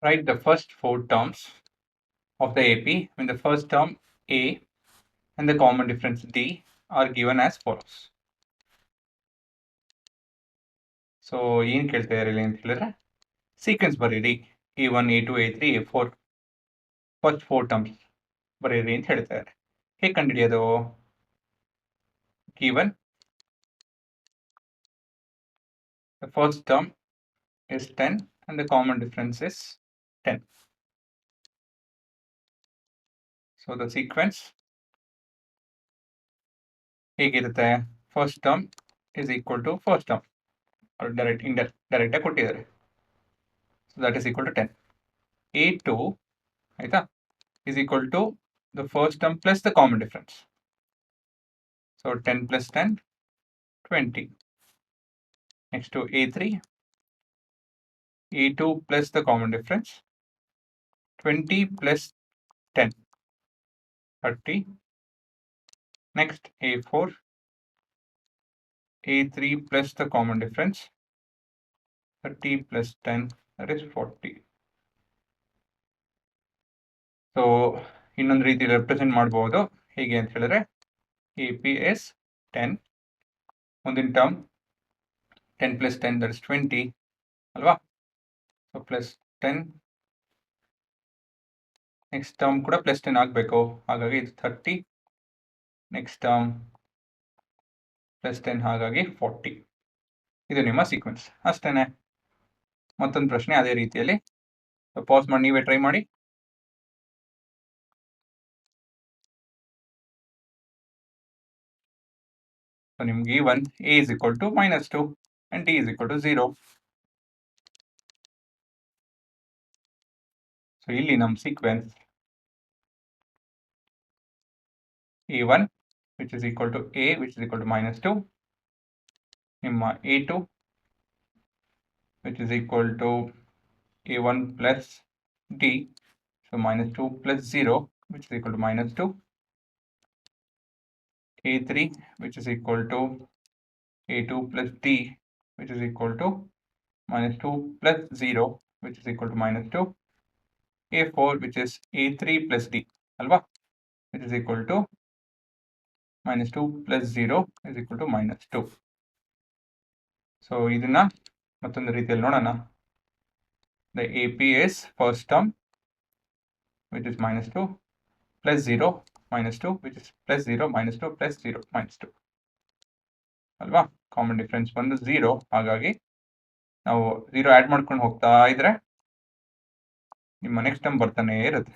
Write the first 4 terms of the AP when the first term A and the common difference D are given as follows. So ಏನು ಕೇಳ್ತಾ ಇರಲಿ ಅಂತ ಹೇಳಿದ್ರೆ sequence ಬರೀರಿ A1 A2 A3 A4 first 4 terms ಬರೀರಿ ಅಂತ ಹೇಳ್ತಾ ಇದ್ದಾರೆ. ಹೇಗೆ ಕಂಡುಹಿಡಿಯೋದು? Given the first term is 10 and the common difference is 10. So the sequence ಹೇಗಿರುತ್ತೆ? First term is equal to first term or direct ಕೊಟ್ಟಿದ್ದಾರೆ. So that is equal to 10. A2 ಆಯ್ತಾ is equal to the first term plus the common difference. So 10 plus 10 20. Next to A3 A2 plus the common difference 20 plus 10 30. Next A4 A3 plus the common difference 30 plus 10, that is 40. So ಇನ್ನೊಂದು ರೀತಿ represent ಮಾಡಬಹುದು ಹೇಗೆ ಅಂತ ಹೇಳಿದ್ರೆ AP is 10, ಮುಂದಿನ term 10 plus 10, that is 20 ಅಲ್ವಾ? So plus 10, next term ಕೂಡ plus 10 ಆಗಬೇಕು, ಹಾಗಾಗಿ ಇದು 30, ನೆಕ್ಸ್ಟ್ ಟರ್ಮ್ ಪ್ಲಸ್ 10, ಹಾಗಾಗಿ 40. ಇದು ನಿಮ್ಮ ಸೀಕ್ವೆನ್ಸ್ ಅಷ್ಟೇನೆ. ಮತ್ತೊಂದು ಪ್ರಶ್ನೆ ಅದೇ ರೀತಿಯಲ್ಲಿ ಪಾಸ್ ಮಾಡಿ ನೀವೇ ಟ್ರೈ ಮಾಡಿ. ಸೊ ನಿಮ್ಗೆ E1 A is equal to -2 and D is equal to 0. So ಇಲ್ಲಿ ನಮ್ಮ sequence A1 which is equal to A which is equal to -2, ನಿಮ್ಮ A2 which is equal to A1 plus D, so -2 plus 0 which is equal to -2, A3 which is equal to A2 plus D which is equal to -2 plus 0 which is equal to -2, A4 which is A3 plus D alva which is equal to -2 plus 0 is equal to -2. So ಇದನ್ನ ಮತ್ತೊಂದು ರೀತಿಯಲ್ಲಿ ನೋಡೋಣ. The AP is first term which is -2 plus 0 -2 which is plus 0 -2 plus 0 -2 ಅಲ್ವಾ? Common difference ಬಂದು 0, ಹಾಗಾಗಿ ನಾವು 0 add ಮಾಡ್ಕೊಂಡು ಹೋಗ್ತಾ ಇದ್ರೆ ನಿಮ್ಮ ನೆಕ್ಸ್ಟ್ ಟರ್ಮ್ ಬರ್ತಾನೆ ಇರುತ್ತೆ.